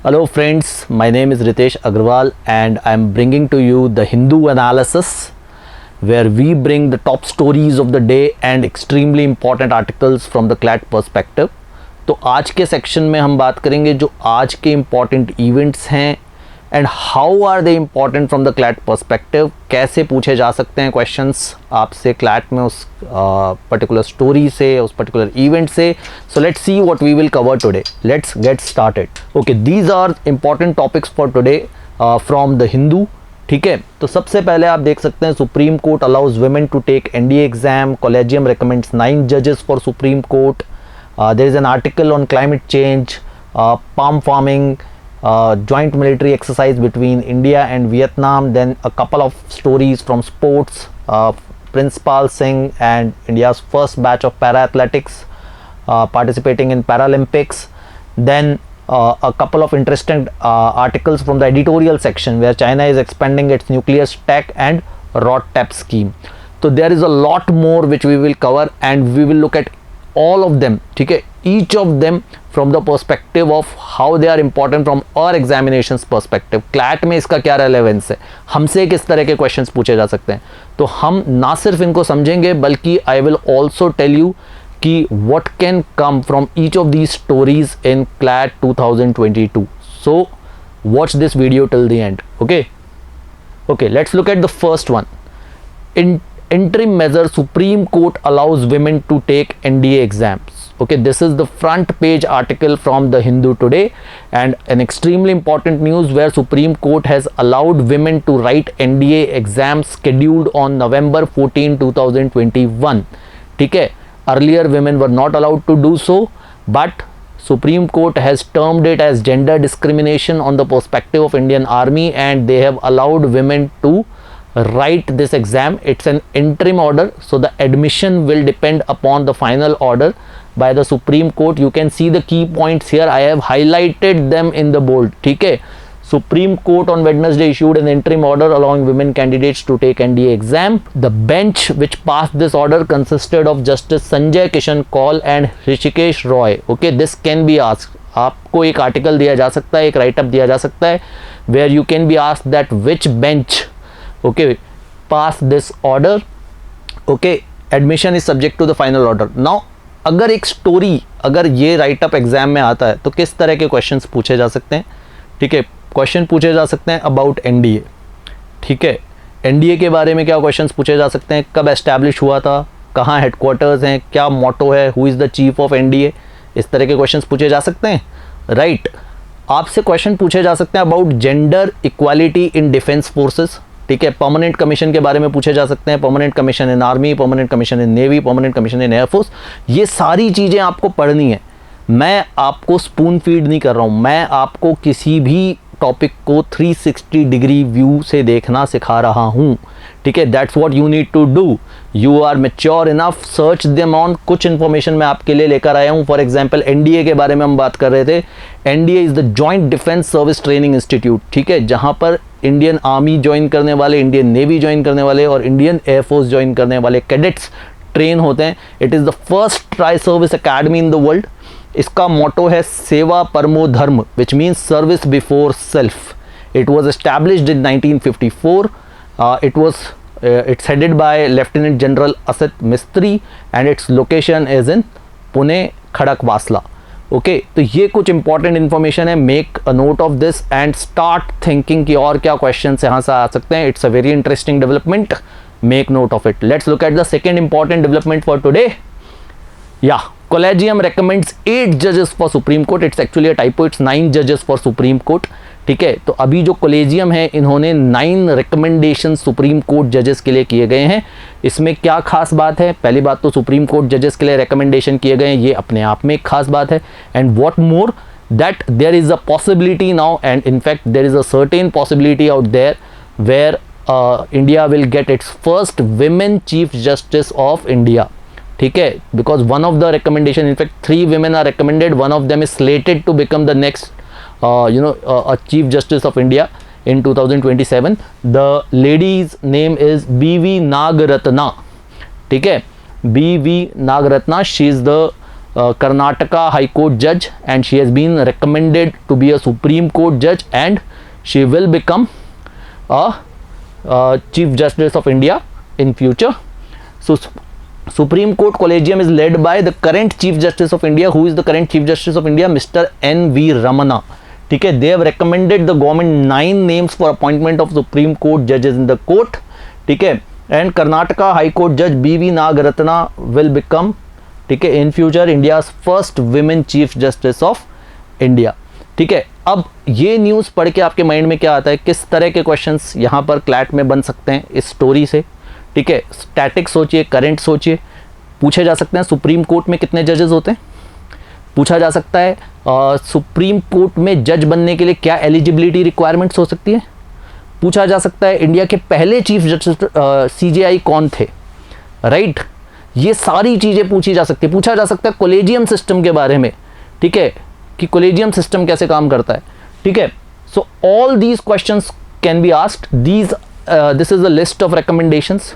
Hello friends, my name is Ritesh Agarwal and I am bringing to you the Hindu analysis where we bring the top stories of the day and extremely important articles from the CLAT perspective. तो आज के section में हम बात करेंगे जो आज के इम्पॉर्टेंट इवेंट्स हैं and how are they important from the CLAT perspective, कैसे पूछे जा सकते हैं क्वेश्चंस आपसे क्लैट में उस पर्टिकुलर स्टोरी से, उस पर्टिकुलर इवेंट से. So let's see what we will cover today. Let's get started. Okay, these are important topics for today from the Hindu. ठीक है, तो सबसे पहले आप देख सकते हैं Supreme Court allows women to take NDA exam, collegium recommends 9 जजेस for Supreme Court. There is an article on climate change, palm farming, joint military exercise between India and Vietnam, then a couple of stories from sports, Princepal Singh and India's first batch of para-athletics participating in Paralympics, then a couple of interesting articles from the editorial section where China is expanding its nuclear stack and RODTAP scheme. So there is a lot more which we will cover and we will look at all of them. ठीक है, each of them from the perspective of how they are important from our examinations perspective. CLAT में इसका क्या relevance है, हमसे किस तरह के क्वेश्चंस पूछे जा सकते हैं. तो हम ना सिर्फ इनको समझेंगे बल्कि I will also tell you कि what can come from each of these stories in CLAT 2022. So watch this video till the end. Okay, let's look at the first one. In interim measure, Supreme Court allows women to take NDA exams. Okay, this is the front page article from the Hindu today and an extremely important news where Supreme Court has allowed women to write NDA exams scheduled on November 14, 2021. ठीक है, earlier women were not allowed to do so, but Supreme Court has termed it as gender discrimination on the perspective of Indian Army and they have allowed women to write this exam. It's an interim order, so the admission will depend upon the final order by the Supreme Court. You can see the key points here. I have highlighted them in the bold. ठीक है, Supreme Court on Wednesday issued an interim order allowing women candidates to take NDA exam. The bench which passed this order consisted of Justice Sanjay Kishan Kaul and Hrishikesh Roy. Okay, this can be asked. आपको एक article दिया जा सकता है, एक write up दिया जा सकता है where you can be asked that which bench pass this order. Okay, admission is subject to the final order. Now अगर एक स्टोरी, अगर ये राइटअप एग्जाम में आता है तो किस तरह के क्वेश्चंस पूछे जा सकते हैं. ठीक है, क्वेश्चन पूछे जा सकते हैं अबाउट एनडीए. ठीक है, एनडीए के बारे में क्या क्वेश्चंस पूछे जा सकते हैं, कब एस्टैब्लिश हुआ था, कहाँ हेडक्वार्टर्स हैं, क्या मोटो है, who is the chief of NDA, इस तरह के क्वेश्चंस पूछे जा सकते हैं. राइट, आपसे क्वेश्चन पूछे जा सकते हैं about gender equality in defence forces. ठीक है, परमानेंट कमीशन के बारे में पूछे जा सकते हैं, permanent commission in army, permanent commission in navy, permanent commission in air force. ये सारी चीज़ें आपको पढ़नी है. मैं आपको स्पून फीड नहीं कर रहा हूँ, मैं आपको किसी भी टॉपिक को 360 डिग्री व्यू से देखना सिखा रहा हूँ. ठीक है, that's what you need to do. You are mature enough, search them on. कुछ इन्फॉर्मेशन मैं आपके लिए लेकर आया हूँ. फॉर एग्जांपल एनडीए के बारे में हम बात कर रहे थे. NDA is the joint defence service training institute. ठीक है, जहाँ पर इंडियन आर्मी ज्वाइन करने वाले, इंडियन नेवी ज्वाइन करने वाले और इंडियन एयरफोर्स ज्वाइन करने वाले कैडेट्स ट्रेन होते हैं. It is the first tri service academy in the world. इसका मोटो है सेवा परमो धर्म, which means service before self. It was established in 1954. It's headed by Lieutenant General Asit Mistry and its location is in Pune, Khadakwasla. Okay, तो ये कुछ important information है. Make a note of this and start thinking कि और क्या question यहाँ से आ सकते हैं. It's a very interesting development. Make note of it. Let's look at the second important development for today. या Collegium recommends 8 judges for Supreme Court. It's actually a typo. It's 9 judges for Supreme Court. ठीक है, तो अभी जो collegium है इन्होंने 9 recommendation supreme court जजेस के लिए किए गए हैं. इसमें क्या खास बात है, पहली बात तो सुप्रीम कोर्ट जजेस के लिए रिकमेंडेशन किए गए हैं, ये अपने आप में एक खास बात है. And what more that there is a possibility now and in fact there is a certain possibility out there where India will get its first women Chief Justice of India. ठीक है, because one of the recommendation, in fact 3 women are recommended, one of them is slated to become the next a Chief Justice of India in 2027. The lady's name is B.V. Nagaratna. ठीक है, B.V. Nagaratna. She is the Karnataka High Court judge, and she has been recommended to be a Supreme Court judge, and she will become a Chief Justice of India in future. So Supreme Court Collegium is led by the current Chief Justice of India. Who is the current Chief Justice of India? Mr. N.V. Ramana. ठीक है, they have recommended the government 9 names for appointment of Supreme Court judges in the court. ठीक है, and Karnataka High Court Judge B.V. Nagaratna will become, ठीक है, in future India's first women Chief Justice of India. ठीक है, अब ये news पढ़ के आपके माइंड में क्या आता है, किस तरह के क्वेश्चंस यहाँ पर क्लैट में बन सकते हैं इस स्टोरी से. ठीक है, स्टैटिक सोचिए, करंट सोचिए. पूछे जा सकते हैं सुप्रीम कोर्ट में कितने जजेस होते हैं. पूछा जा सकता है सुप्रीम कोर्ट में जज बनने के लिए क्या एलिजिबिलिटी रिक्वायरमेंट्स हो सकती है. पूछा जा सकता है इंडिया के पहले चीफ जस्टिस CJI कौन थे. राइट, ये सारी चीज़ें पूछी जा सकती है. पूछा जा सकता है कोलेजियम सिस्टम के बारे में. ठीक है, कि कोलेजियम सिस्टम कैसे काम करता है. ठीक है, so all these questions can be asked. This is the list of recommendations.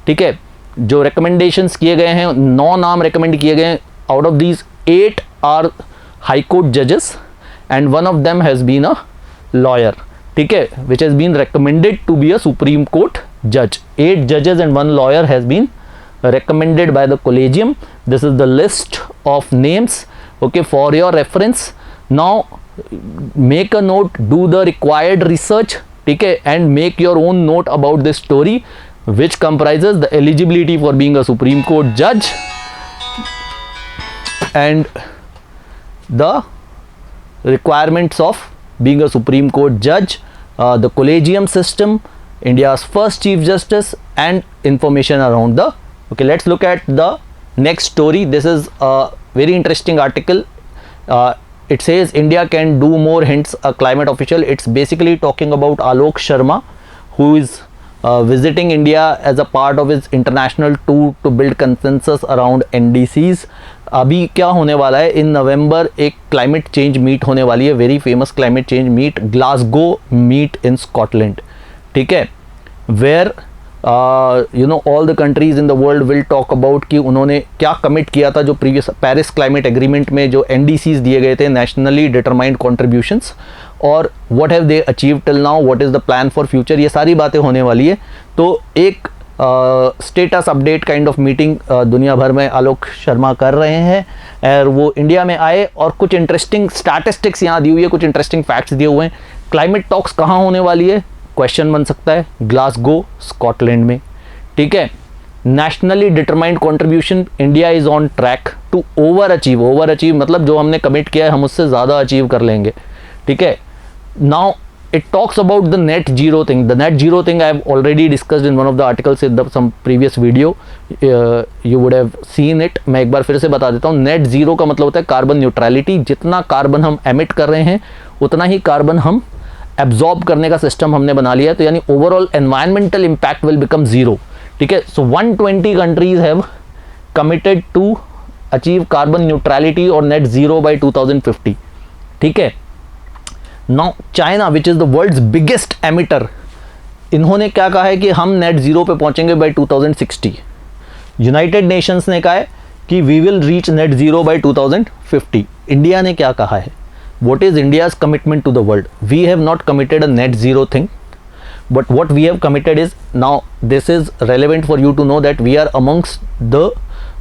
ठीक है, जो रिकमेंडेशंस किए गए हैं, 9 नाम रिकमेंड किए गए हैं. Out of these 8 are high court जजेस and one of them has been a lawyer. ठीक है, which has been recommended to be a supreme court जज. 8 जजेस and 1 lawyer has been recommended by the collegium. This is the list of names, okay, for your reference. Now make a note, do the required research, okay, and make your own note about this story, which comprises the eligibility for being a Supreme Court judge and the requirements of being a Supreme Court judge, the collegium system, India's first Chief Justice, and information around the. Okay, let's look at the next story. This is a very interesting article. It says India can do more, hints a climate official. It's basically talking about Alok Sharma, who is visiting India as a part of his international tour to build consensus around NDCs. अभी क्या होने वाला है, इन नवंबर एक climate change meet होने वाली है, very famous climate change meet, Glasgow meet in Scotland. ठीक है, where you know all the countries in the world will talk about कि उन्होंने क्या कमिट किया था जो प्रीवियस पेरिस क्लाइमेट एग्रीमेंट में जो NDCs दिए गए थे, नेशनली डिटरमाइंड कॉन्ट्रीब्यूशंस, और what have they achieve till now, what is the plan for future. ये सारी बातें होने वाली है. तो एक status update kind of meeting दुनिया भर में आलोक शर्मा कर रहे हैं, और वो इंडिया में आए और कुछ इंटरेस्टिंग स्टैटिस्टिक्स यहाँ दी हुई है, कुछ इंटरेस्टिंग फैक्ट्स दिए हुए हैं. क्लाइमेट टॉक्स कहाँ होने वाली है, क्वेश्चन बन सकता है, ग्लासगो स्कॉटलैंड में. ठीक है, nationally determined contribution, India is on track to over achieve मतलब जो हमने कमिट किया है हम उससे ज़्यादा अचीव कर लेंगे. ठीक है, now it talks about the net zero thing. The net zero thing I have already discussed in one of the articles in some previous video. You would have seen it. मैं एक बार फिर से बता देता हूँ. नेट जीरो का मतलब होता है कार्बन न्यूट्रलिटी. जितना कार्बन हम एमिट कर रहे हैं उतना ही कार्बन हम एब्जॉर्ब करने का सिस्टम हमने बना लिया है. तो यानी overall environmental impact will become zero. ठीक है, so 120 countries have committed to achieve carbon neutrality और नेट जीरो बाई 2050. ठीक है, now China which is the world's biggest emitter, इन्होंने क्या कहा है कि हम नेट ज़ीरो पे पहुंचेंगे बाय 2060. यूनाइटेड नेशंस ने कहा है कि we will reach net zero by 2050. India ने क्या कहा है, what is India's commitment to the world. We have not committed a net zero thing, but what we have committed is, now this is relevant for you to know that we are amongst the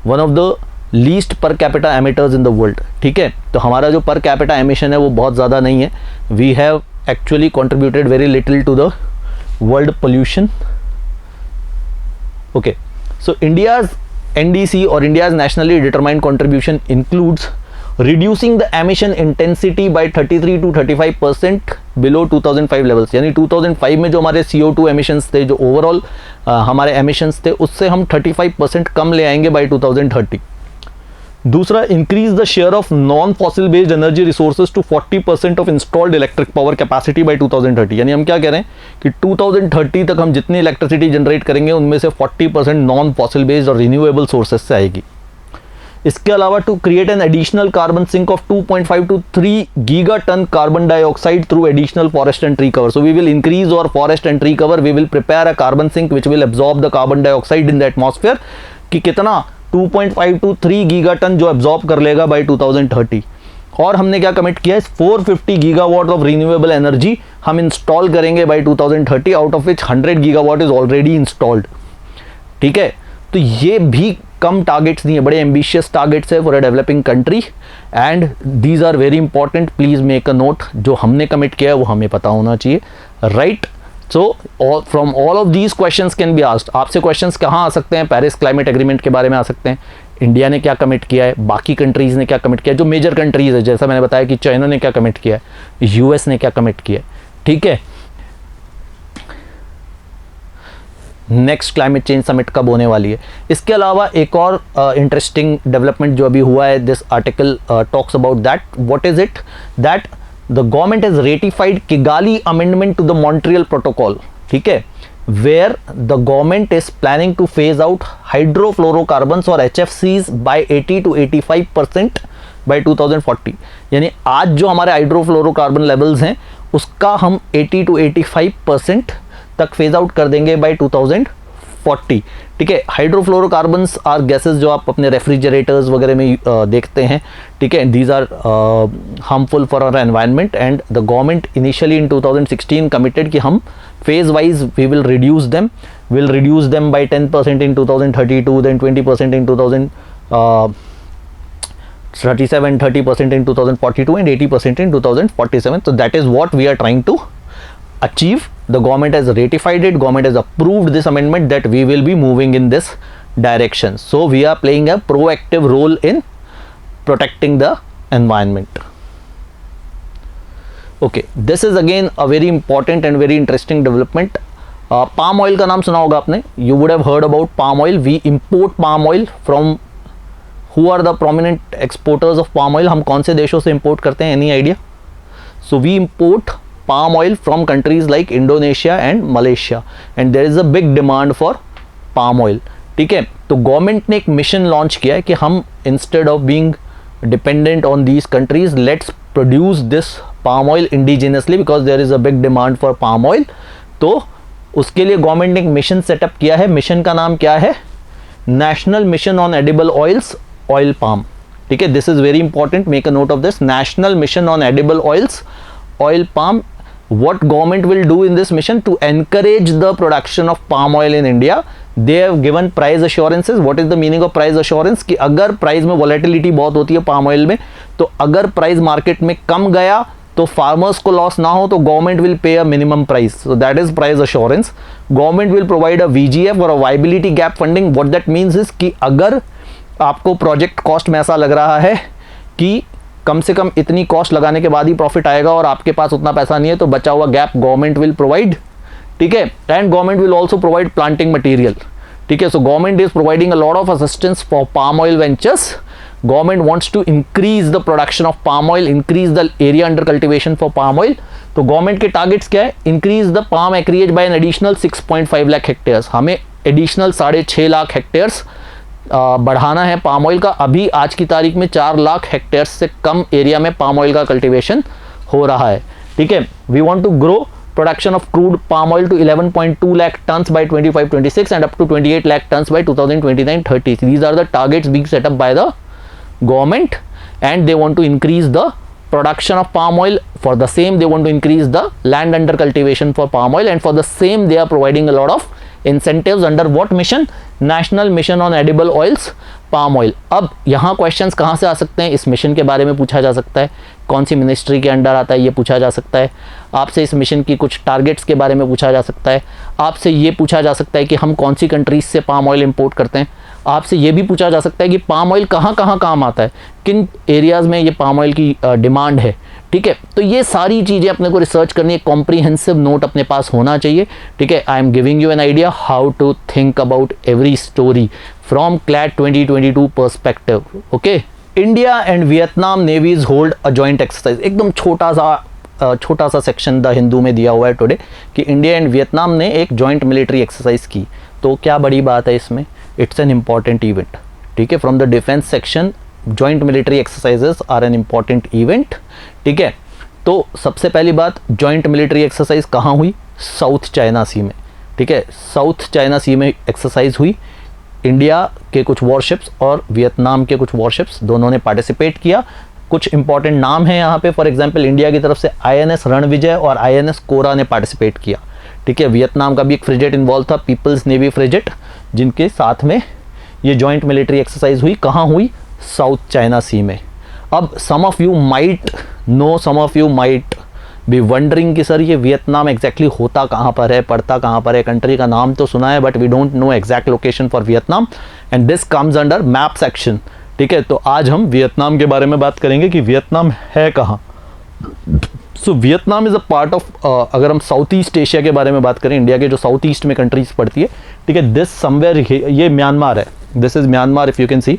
one of the least per capita emitters in the world. ठीक है, तो हमारा जो per capita emission है वो बहुत ज़्यादा नहीं है. We have actually contributed very little to the world pollution. Okay, so India's NDC और India's nationally determined contribution includes reducing the emission intensity by 33 to 35% below 2005 levels. यानी 2005 में जो हमारे CO2 emissions थे, जो ओवरऑल हमारे emissions थे, उससे हम 35% कम ले आएंगे by 2030. दूसरा, increase the share of non fossil based energy resources to 40% of installed electric power capacity by 2030. यानी हम क्या कह रहे हैं कि 2030 तक हम जितनी इलेक्ट्रिसिटी जनरेट करेंगे उनमें से 40% नॉन फॉसिल बेस्ड और रिन्यूएबल सोर्सेज से आएगी. इसके अलावा to create an additional carbon sink of 2.5 to 3 gigaton carbon dioxide through additional forest and tree cover. So we will increase our forest and tree cover, we will prepare a carbon sink which will absorb the carbon dioxide in the atmosphere. कि कितना 2.5 to 3 gigaton जो absorb कर लेगा bye 2030। और हमने क्या commit किया है, 450 गीगावाट ऑफ रिन्यूएबल एनर्जी हम इंस्टॉल करेंगे by 2030, out of which 100 gigawatt is already installed. ठीक है, तो ये भी कम टारगेट्स नहीं है, बड़े एम्बिशियस टारगेट्स है for a developing country, and these are very important. Please make a note, जो हमने कमिट किया है वो हमें पता होना चाहिए, right. So from all of these questions can be asked. आपसे क्वेश्चंस कहाँ आ सकते हैं, पेरिस क्लाइमेट एग्रीमेंट के बारे में आ सकते हैं, इंडिया ने क्या कमिट किया है, बाकी कंट्रीज ने क्या कमिट किया है, जो मेजर कंट्रीज है, जैसा मैंने बताया कि चाइना ने क्या कमिट किया है, यूएस ने क्या कमिट किया है। ठीक है, नेक्स्ट क्लाइमेट चेंज समिट कब होने वाली है। इसके अलावा एक और इंटरेस्टिंग डेवलपमेंट जो अभी हुआ है, this article talks about that. What is it, that the government has ratified Kigali amendment to the Montreal protocol. ठीक है, where the government is planning to phase out hydrofluorocarbons or HFCs bye 80 to 85% bye 2040। यानी आज जो हमारे hydrofluorocarbon levels हैं उसका हम 80 to 85% तक फेज आउट कर देंगे बाय 2040। ठीक है, हाइड्रोफ्लोरोकार्बन्स आर गैसेस जो आप अपने रेफ्रिजरेटर्स वगैरह में देखते हैं। ठीक है, these are harmful for our environment, and the government initially in 2016 committed कि हम phase wise we will reduce them by 10% in 2032, then 20% in 2037, 30% in 2042 and 80% in 2047. So that is what we are trying to achieve. The government has ratified it, government has approved this amendment that we will be moving in this direction. So we are playing a proactive role in protecting the environment. Okay, this is again a very important and very interesting development. Palm oil का नाम सुना होगा आपने, you would have heard about palm oil. We import palm oil from, who are the prominent exporters of palm oil? हम कौन से देशों से import करते हैं, any idea? So we import palm oil from countries like Indonesia and Malaysia, and there is a big demand for palm oil. ठीक है, तो गवर्नमेंट ने एक मिशन लॉन्च किया है कि हम instead of being dependent on these countries, let's produce this palm oil indigenously because there is a big demand for palm oil. तो उसके लिए गवर्नमेंट ने एक मिशन सेटअप किया है, मिशन का नाम क्या है, national mission on edible oils oil palm. ठीक है, this is very important, make a note of this, national mission on edible oils oil palm. What government will do in this mission to encourage the production of palm oil in India? They have given price assurances. What is the meaning of price assurance? कि अगर price में volatility बहुत होती है palm oil में, तो अगर price market में कम गया तो फार्मर्स को लॉस ना हो, तो government will pay a minimum price. So that is price assurance. Government will provide a VGF or a viability gap funding. What that means is कि अगर आपको प्रोजेक्ट कॉस्ट में ऐसा लग रहा है कि कम से कम इतनी कॉस्ट लगाने के बाद ही प्रॉफिट आएगा और आपके पास उतना पैसा नहीं है, तो बचा हुआ गैप गवर्नमेंट विल प्रोवाइड. ठीक है, and government will also provide planting material. ठीक है, so government is providing a lot of assistance for palm oil ventures. Government wants to increase the production of palm oil, increase the area under cultivation for palm oil. तो government के targets क्या है, increase the palm acreage by an additional 6.5 lakh hectares. हमें additional 6.5 lakh hectares बढ़ाना है palm oil का. अभी आज की तारीख में 4 लाख हेक्टेयर्स से कम एरिया में पाम ऑयल का कल्टीवेशन हो रहा है. ठीक है, we want to grow production of crude palm oil to 11.2 lakh tons by 25-26 and up to 28 lakh tons by 2029-30. These are the targets being set up by the government, and they want to increase the production of palm oil. For the same, they want to increase the land under cultivation for palm oil, and for the same they are providing a lot of incentives under what mission? National Mission on Edible Oils palm oil. अब यहाँ questions कहाँ से आ सकते हैं, इस mission के बारे में पूछा जा सकता है, कौन सी मिनिस्ट्री के अंडर आता है ये पूछा जा सकता है, आपसे इस मिशन की कुछ टारगेट्स के बारे में पूछा जा सकता है, आपसे ये पूछा जा सकता है कि हम कौन सी कंट्रीज से पाम ऑयल इंपोर्ट करते हैं, आपसे ये भी पूछा जा सकता है कि पाम ऑयल कहाँ कहाँ काम आता है, किन एरियाज़ में ये पाम ऑयल की डिमांड है. ठीक है, तो ये सारी चीज़ें अपने को रिसर्च करनी है, कॉम्प्रीहेंसिव नोट अपने पास होना चाहिए. ठीक है, I am giving you an idea how to think about every story from CLAT 2022 perspective. Okay, India and Vietnam navies hold a joint exercise. एकदम छोटा सा सेक्शन द हिंदू में दिया हुआ है टुडे कि इंडिया एंड वियतनाम ने एक जॉइंट मिलिट्री एक्सरसाइज की. तो क्या बड़ी बात है इसमें, इट्स एन इम्पॉर्टेंट इवेंट. ठीक है, from the defence section joint military exercises are an important event. ठीक है, तो सबसे पहली बात, जॉइंट मिलिट्री एक्सरसाइज कहाँ हुई, साउथ चाइना सी में. ठीक है, साउथ चाइना सी में एक्सरसाइज हुई. इंडिया के कुछ वॉरशिप्स और वियतनाम के कुछ वॉरशिप्स दोनों ने पार्टिसिपेट किया। कुछ इंपॉर्टेंट नाम हैं यहाँ पे, फॉर एग्जांपल इंडिया की तरफ से INS रणविजय और INS कोरा ने पार्टिसिपेट किया। ठीक है, वियतनाम का भी एक फ्रिगेट इन्वॉल्व था, पीपल्स नेवी फ्रिगेट, जिनके साथ में ये जॉइंट मिलिट्री एक्सरसाइज हुई। कहाँ हुई? साउथ चाइना सी में। अब some of you might know, some of you might be wondering कि सर ये वियतनाम एग्जैक्टली होता कहाँ पर है, पड़ता कहाँ पर है। कंट्री का नाम तो सुना है but we don't know exact location for Vietnam, and this comes under map section. ठीक है, तो आज हम वियतनाम के बारे में बात करेंगे कि वियतनाम है कहाँ। So Vietnam is a part of, अगर हम साउथ ईस्ट एशिया के बारे में बात करें, इंडिया के जो साउथ ईस्ट में कंट्रीज पड़ती है, ठीक है, दिस समवेयर, ये म्यांमार है, this is Myanmar if you can see,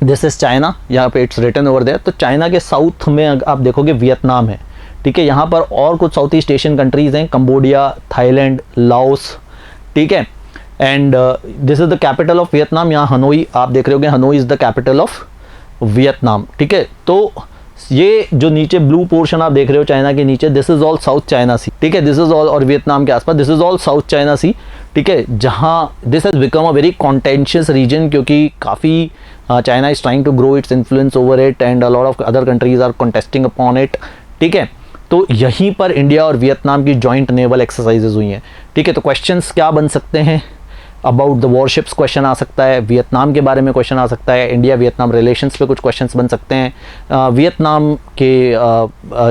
this is China, यहाँ पे इट्स रिटन ओवर देयर। तो चाइना के साउथ में आप देखोगे वियतनाम है। ठीक है, यहाँ पर और कुछ साउथ ईस्ट एशियन कंट्रीज़ हैं, कंबोडिया, थाईलैंड, लाओस। ठीक है, and this is the capital of Vietnam. यहाँ हनोई आप देख रहे होगे, Hanoi is the capital of Vietnam. ठीक है, तो ये जो नीचे ब्लू पोर्शन आप देख रहे हो चाइना के नीचे, this is all south China sea. ठीक है, दिस इज़ ऑल, और वियतनाम के आसपास this is all south China sea. ठीक है, जहाँ this has become a very contentious region, क्योंकि काफ़ी China is trying to grow its influence over it and a lot of other countries are contesting upon it. ठीक है, तो यहीं पर इंडिया और वियतनाम की जॉइंट नेवल एक्सरसाइजेज हुई हैं। ठीक है, तो क्वेश्चंस क्या बन सकते हैं? अबाउट द वॉरशिप्स क्वेश्चन आ सकता है, वियतनाम के बारे में क्वेश्चन आ सकता है, इंडिया वियतनाम रिलेशंस पे कुछ क्वेश्चंस बन सकते हैं, वियतनाम के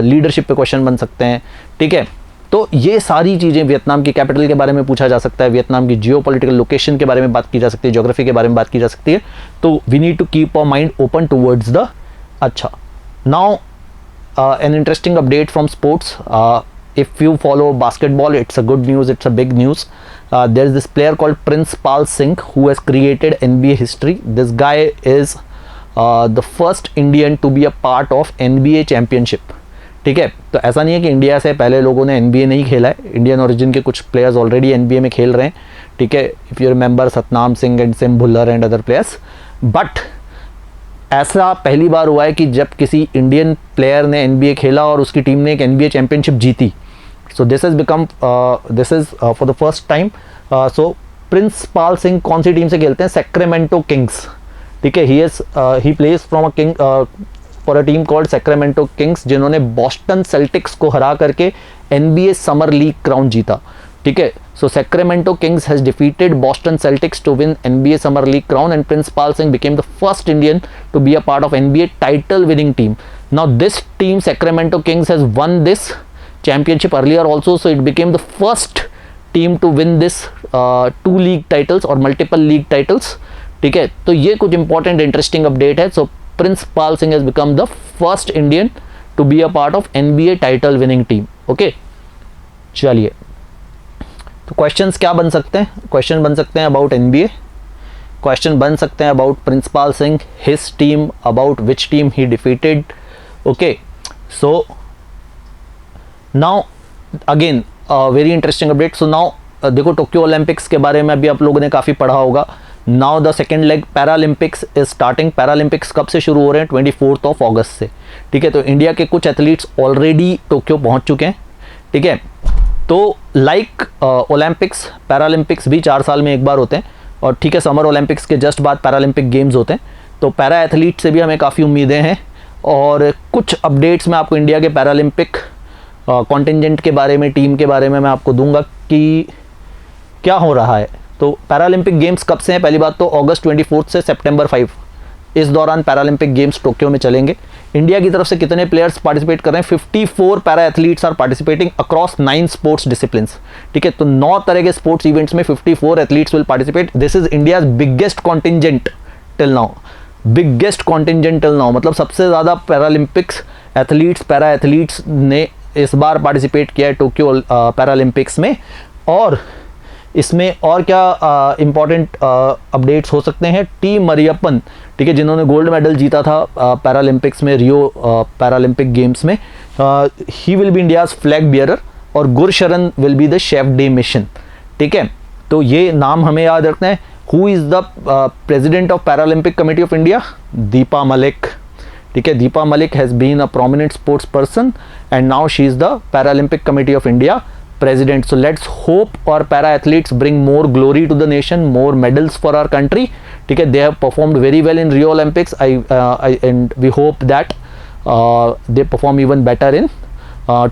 लीडरशिप पे क्वेश्चन बन सकते हैं। ठीक है, तो ये सारी चीज़ें, वियतनाम की कैपिटल के बारे में पूछा जा सकता है, वियतनाम की जियोपॉलिटिकल लोकेशन के बारे में बात की जा सकती है, ज्योग्राफी के बारे में बात की जा सकती है। तो we need to keep our mind open towards the अच्छा। Now an interesting update from sports. If you follow basketball, it's a good news, it's a big news. There's this player called Prince Pal Singh who has created NBA history. This guy is the first Indian to be a part of NBA championship. ठीक है, तो ऐसा नहीं है कि India से पहले लोगों ने NBA नहीं खेला है, इंडियन ओरिजिन के कुछ प्लेयर्स ऑलरेडी NBA में खेल रहे हैं। ठीक है, if you remember Satnam Singh and SIM Bhullar and other players, but ऐसा पहली बार हुआ है कि जब किसी इंडियन प्लेयर ने NBA खेला और उसकी टीम ने एक NBA चैंपियनशिप जीती। So this has become this is for the first time. So Prince Pal Singh कौन सी टीम से खेलते हैं? Sacramento Kings. ठीक है, he plays from a king for a team called Sacramento Kings, जिन्होंने बॉस्टन सेल्टिक्स को हरा करके NBA समर लीग क्राउन जीता। ठीक है, so Sacramento Kings has defeated Boston Celtics to win NBA summer league crown, and Prince Pal Singh became the first Indian to be a part of NBA title winning team. Now this team, Sacramento Kings, has won this championship earlier also, so it became the first team to win this 2 league titles or multiple league titles. ठीक है, तो ये कुछ important interesting update है। So Prince Pal Singh has become the first Indian to be a part of NBA title winning team. Okay, चलिए, तो questions क्या बन सकते हैं? Question बन सकते हैं about NBA, question बन सकते हैं about Prince Pal Singh, his team, about which team he defeated. Okay, so now again very interesting update. So now देखो, टोक्यो ओलंपिक्स के बारे में अभी आप लोगों ने काफ़ी पढ़ा होगा। Now the second leg Paralympics is starting. Paralympics कब से शुरू हो रहे हैं? 24 अगस्त से। ठीक है, तो इंडिया के कुछ एथलीट्स ऑलरेडी टोक्यो पहुंच चुके हैं। ठीक है, तो लाइक ओलंपिक्स, पैरालंपिक्स भी 4 साल में एक बार होते हैं, और ठीक है, समर ओलंपिक्स के जस्ट बाद पैरालंपिक गेम्स होते हैं। तो पैरा एथलीट से भी हमें काफ़ी उम्मीदें हैं, और कुछ अपडेट्स मैं आपको इंडिया के पैरालंपिक कॉन्टिजेंट के बारे में, टीम के बारे में मैं आपको दूंगा कि क्या हो रहा है। तो पैरालंपिक गेम्स कब से हैं? पहली बात तो अगस्त 24 से सितंबर 5, इस दौरान पैरालंपिक गेम्स टोक्यो में चलेंगे। इंडिया की तरफ से कितने प्लेयर्स पार्टिसिपेट कर रहे हैं? 54 para athletes are participating across 9 sports disciplines. ठीक है, तो 9 तरह के स्पोर्ट्स इवेंट्स में 54 athletes will participate. This is India's biggest contingent till now, biggest contingent till now, मतलब सबसे ज़्यादा पैरालंपिक्स एथलीट्स, पैरा एथलीट्स ने इस बार पार्टिसिपेट किया है टोक्यो पैरालंपिक्स में। और इसमें और क्या इंपॉर्टेंट अपडेट्स हो सकते हैं? टी मरियप्पन, ठीक है, जिन्होंने गोल्ड मेडल जीता था पैरालंपिक्स में, रियो पैरालंपिक गेम्स में, he will be India's flag bearer, और Gursharan will be the chef de mission. ठीक है, तो ये नाम हमें याद रखना है। Who is the president of Paralympic committee of India? Deepa Malik. ठीक है, Deepa Malik has been a prominent sports person and now she is the Paralympic committee of India president. So let's hope our para athletes bring more glory to the nation, more medals for our country. ठीक है, they have performed very well in Rio Olympics. And we hope that they perform even better in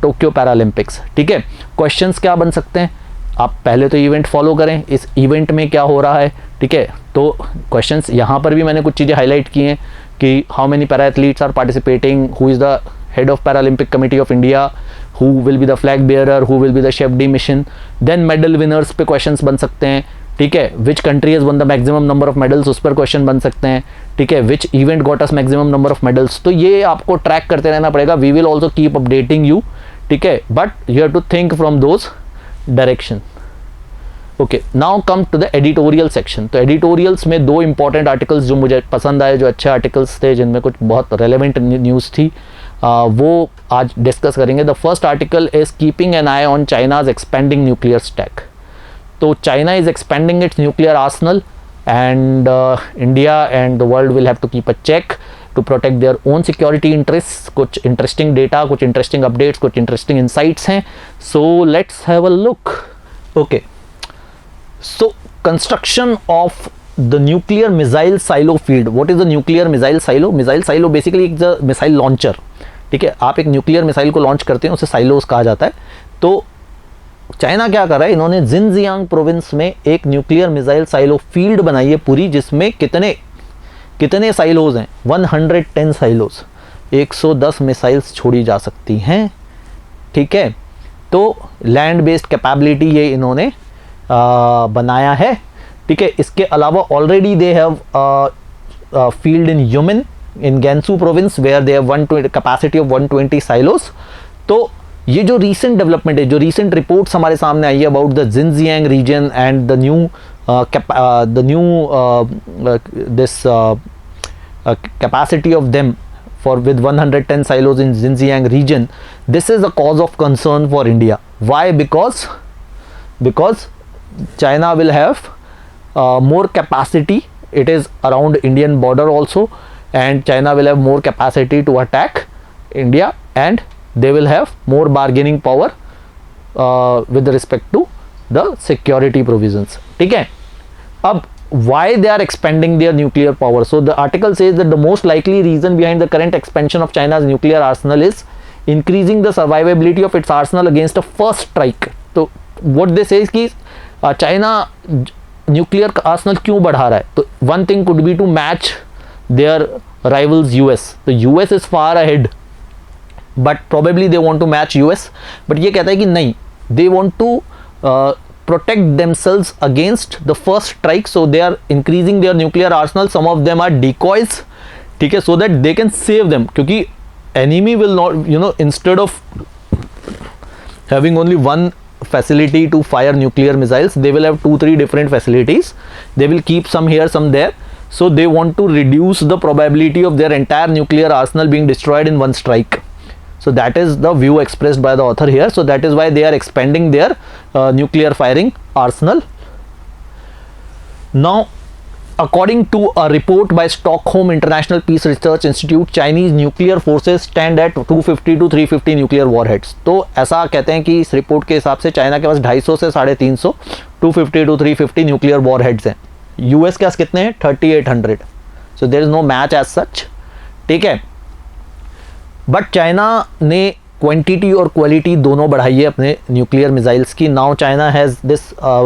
Tokyo Paralympics. ठीक है, questions क्या बन सकते हैं, आप पहले तो इवेंट फॉलो करें, इस इवेंट में क्या हो रहा है. ठीक है, तो क्वेश्चंस यहाँ पर भी मैंने कुछ चीज़ें हाईलाइट की हैं कि how many para athletes are participating, who is the head of Paralympic Committee of India, who will be the flag bearer, who will be the chef de mission. Then medal winners पे questions बन सकते हैं. ठीक है, which country has won the maximum number of medals, उस पर question बन सकते हैं. ठीक है, which event got us maximum number of medals. तो ये आपको ट्रैक करते रहना पड़ेगा. We will also keep updating you. ठीक है, but you have to think from those direction. Okay, now come to the editorial section. तो एडिटोरियल्स में दो इंपॉर्टेंट आर्टिकल्स जो मुझे पसंद आए, जो अच्छे आर्टिकल्स थे, जिनमें कुछ बहुत रेलेवेंट न्यूज़ थी, वो आज डिस्कस करेंगे. The first article is keeping an eye on China's expanding nuclear stack. तो China is expanding its nuclear arsenal and India and the world will have to keep a check to protect their own security interest. कुछ interesting data, कुछ interesting updates, कुछ interesting insights हैं. So let's have a look. Okay, so construction of the nuclear missile silo field. What is the nuclear missile silo? Missile silo basically एक missile launcher. ठीक है, आप एक nuclear missile को launch करते हैं, उसे साइलोस कहा जाता है. तो चाइना क्या कर रहा है, इन्होंने जिनजियांग प्रोविंस में एक न्यूक्लियर मिसाइल साइलो फील्ड बनाई है पूरी, जिसमें कितने साइलोज हैं, 110 साइलोज, 110 मिसाइल्स छोड़ी जा सकती हैं. ठीक है, तो लैंड बेस्ड कैपेबिलिटी ये इन्होंने बनाया है. ठीक है, इसके अलावा already they have field in Yumen in Gansu province where they have 120 capacity of 120 silos. तो ये जो रीसेंट डेवलपमेंट है, जो रीसेंट रिपोर्ट्स हमारे सामने आई है about the Xinjiang region and the new this capacity of them for with 110 silos in Xinjiang region, this is a cause of concern for India. Why? Because China will have more capacity. It is around Indian border also, and China will have more capacity to attack India, and they will have more bargaining power with respect to the security provisions. ठीक है, अब why they are expanding their nuclear power? So the article says that the most likely reason behind the current expansion of China's nuclear arsenal is increasing the survivability of its arsenal against a first strike. तो what they say is कि China nuclear arsenal क्यों बढ़ा रहा है? तो one thing could be to match their rivals US. तो US is far ahead, but probably they want to match US. But ये कहता है कि नहीं, they want to protect themselves against the first strike, so they are increasing their nuclear arsenal. Some of them are decoys, ठीक है, so that they can save them, क्योंकि enemy will not, you know, instead of having only one facility to fire nuclear missiles, they will have 2-3 different facilities. They will keep some here, some there, so they want to reduce the probability of their entire nuclear arsenal being destroyed in one strike. So that is the view expressed by the author here. So that is why they are expanding their nuclear firing arsenal. Now, according to a report by Stockholm International Peace Research Institute, Chinese nuclear forces stand at 250 to 350 nuclear warheads. तो ऐसा कहते हैं कि इस report के हिसाब से China के पास 250 से 350, 250 to 350 nuclear warheads हैं. यूएस के पास कितने हैं? 3800. So there is no match as such. ठीक है, बट चाइना ने क्वांटिटी और क्वालिटी दोनों बढ़ाई है अपने न्यूक्लियर मिसाइल्स की. Now China has this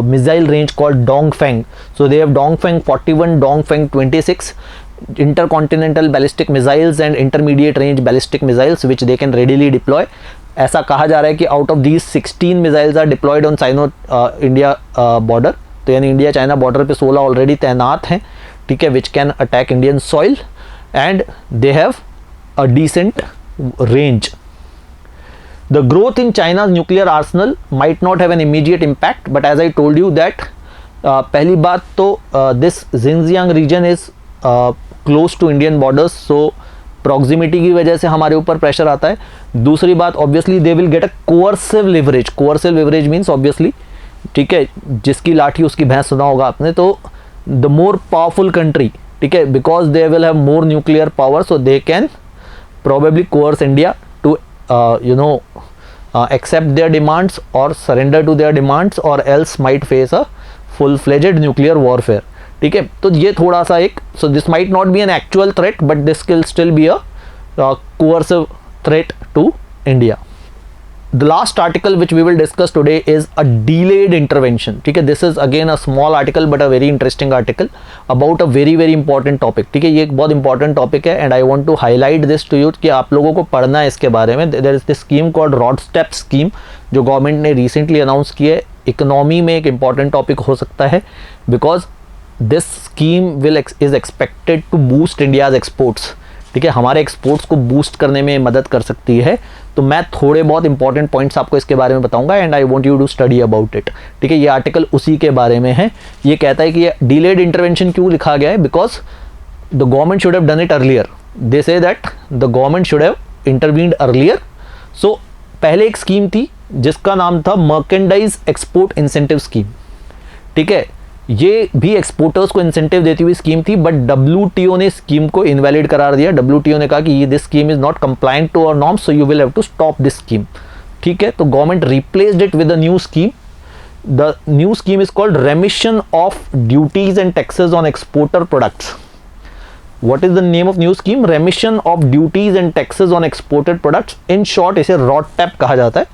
missile range called Dongfeng. So they have Dongfeng 41, Dongfeng 26 intercontinental ballistic missiles and intermediate range ballistic missiles which they can readily deploy. ऐसा कहा जा रहा है कि out of these 16 missiles are deployed on Chino India border. तो यानी India China border पे 16 already तैनात हैं, ठीक है, which can attack Indian soil and they have a decent range. The growth in China's nuclear arsenal might not have an immediate impact, but as I told you that पहली बात तो this Xinjiang region is close to Indian borders, so proximity की वजह से हमारे ऊपर pressure आता है. दूसरी बात, obviously they will get a coercive leverage. Coercive leverage means obviously, ठीक है, जिसकी लाठी उसकी भैंस सुना होगा आपने. तो the more powerful country, ठीक है, because they will have more nuclear power, so they can probably coerce India to accept their demands or surrender to their demands or else might face a full-fledged nuclear warfare. ठीक है, तो ये थोड़ा सा एक, so this might not be an actual threat but this will still be a coercive threat to India. The last article which we will discuss today is a delayed intervention. ठीक है, this is again a small article but a very interesting article about a very very important topic. ठीक है, ये एक बहुत important topic है and I want to highlight this to you कि आप लोगों को पढ़ना है इसके बारे में. There is this scheme called RODSTEP scheme जो गवर्नमेंट ने recently announce की है. इकोनॉमी में एक important topic हो सकता है because this scheme is expected to boost India's exports. ठीक है, हमारे एक्सपोर्ट्स को बूस्ट करने में मदद कर सकती है. तो मैं थोड़े बहुत इंपॉर्टेंट पॉइंट्स आपको इसके बारे में बताऊंगा and I want you to study about it. ठीक है, ये आर्टिकल उसी के बारे में है. ये कहता है कि ये डिलेड इंटरवेंशन क्यों लिखा गया है, because the government should have done it earlier. They say that the government should have intervened earlier. So पहले एक स्कीम थी जिसका नाम था मर्केंडाइज एक्सपोर्ट इंसेंटिव स्कीम. ठीक है, ये भी एक्सपोर्टर्स को इंसेंटिव देती हुई स्कीम थी बट WTO ने स्कीम को इनवैलिड करार दिया. WTO ने कहा कि ये this scheme is not compliant to our norms so you will have to stop this scheme. ठीक है, तो government replaced it with a new scheme. The new scheme is called remission of duties and taxes on exporter products. What is the name of new scheme? Remission of duties and taxes on exported products. In short इसे RODTEP कहा जाता है.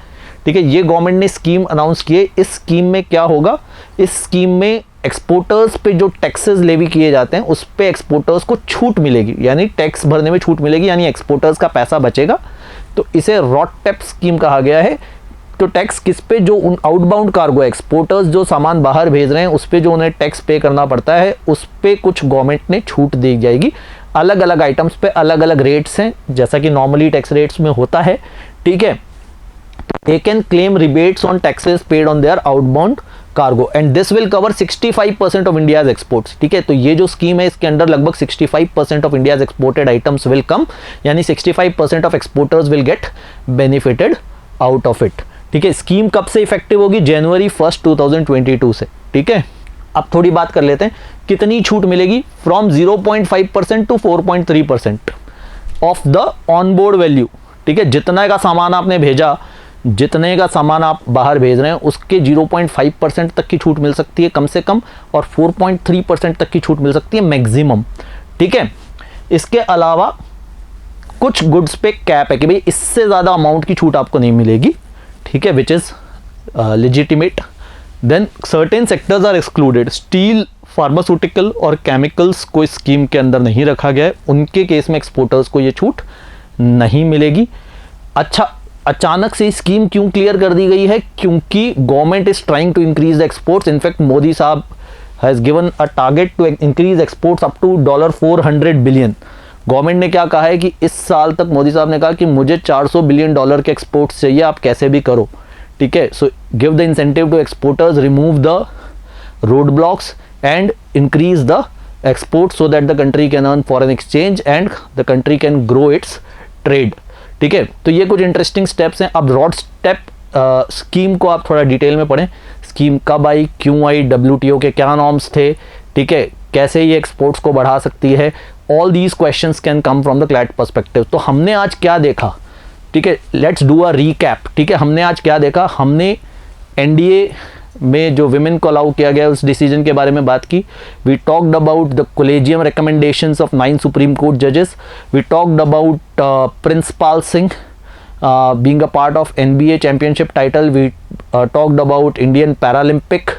ठीक है, ये government ने scheme announce की है. इस स्कीम में क्या होगा, इस स्कीम में एक्सपोर्टर्स पे जो टैक्सेस लेवी किए जाते हैं उस पे एक्सपोर्टर्स को छूट मिलेगी, यानी टैक्स भरने में छूट मिलेगी, यानी एक्सपोर्टर्स का पैसा बचेगा. तो इसे RODTEP स्कीम कहा गया है. तो टैक्स किस पे, जो उन आउटबाउंड कार्गो एक्सपोर्टर्स जो सामान बाहर भेज रहे हैं उस पे जो उन्हें टैक्स पे करना पड़ता है उस पे कुछ गवर्नमेंट ने छूट दी जाएगी. अलग अलग आइटम्स पे अलग अलग रेट्स हैं जैसा कि नॉर्मली टैक्स रेट्स में होता है. ठीक है, they can claim rebates on taxes paid on their outbound cargo and this will cover 65% of India's exports. ठीक है, तो ये जो स्कीम है इसके अंदर लगभग 65% of India's exported items will come, यानी 65% of exporters will get benefited out of it. ठीक है, स्कीम कब से इफेक्टिव होगी, जनवरी 1, 2022 से. ठीक है, अब थोड़ी बात कर लेते हैं कितनी छूट मिलेगी. From 0.5% to 4.3% of the onboard value. ठीक है, जितना का सामान आपने भेजा, जितने का सामान आप बाहर भेज रहे हैं उसके 0.5% तक की छूट मिल सकती है कम से कम, और 4.3% तक की छूट मिल सकती है मैक्सिमम. ठीक है, इसके अलावा कुछ गुड्स पे कैप है कि भाई इससे ज़्यादा अमाउंट की छूट आपको नहीं मिलेगी. ठीक है, which is legitimate. Then certain sectors are excluded. Steel, pharmaceutical और केमिकल्स को इस स्कीम के अंदर नहीं रखा गया है. उनके केस में एक्सपोर्टर्स को ये छूट नहीं मिलेगी. अच्छा, अचानक से स्कीम क्यों क्लियर कर दी गई है, क्योंकि government is trying to increase the exports. In fact Modi साहब has given a target to increase exports up to $400 billion. Government ने क्या कहा है कि इस साल तक मोदी साहब ने कहा कि मुझे $400 बिलियन के एक्सपोर्ट्स चाहिए, आप कैसे भी करो. ठीक है, so give the incentive to exporters, remove the road blocks and increase the export so that the country can earn foreign exchange and the country can grow its trade. ठीक है, तो ये कुछ इंटरेस्टिंग स्टेप्स हैं. अब RODSTEP scheme को आप थोड़ा डिटेल में पढ़ें. स्कीम कब आई, क्यों आई, WTO के क्या नॉर्म्स थे, ठीक है, कैसे ये एक्सपोर्ट्स को बढ़ा सकती है. All these questions can come from the CLAT perspective. तो हमने आज क्या देखा, ठीक है, लेट्स डू अ रीकैप. ठीक है, हमने आज क्या देखा, हमने NDA में जो विमेन को अलाउ किया गया उस डिसीजन के बारे में बात की. We talked about the collegium recommendations of 9 supreme court जजेस. We talked about Princepal Singh being a part of NBA championship title. We talked about Indian Paralympic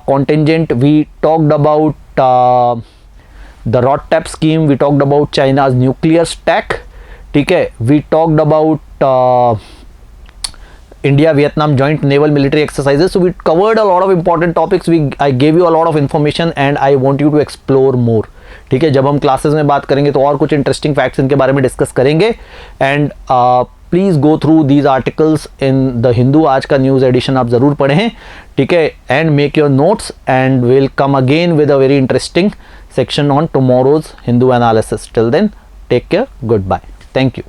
contingent. We talked about the RODTEP scheme. We talked about China's nuclear stack. ठीक है, we talked about India-Vietnam joint naval military exercises. So we covered a lot of important topics. I gave you a lot of information and I want you to explore more. ठीक है, जब हम classes में बात करेंगे तो और कुछ इंटरेस्टिंग फैक्ट्स इनके बारे में डिस्कस करेंगे. And please go through these articles in the Hindu. आज का न्यूज़ एडिशन आप ज़रूर पढ़ें. ठीक है, and make your notes and will come again with a very interesting section on tomorrow's Hindu analysis. Till then, take care, goodbye, thank you.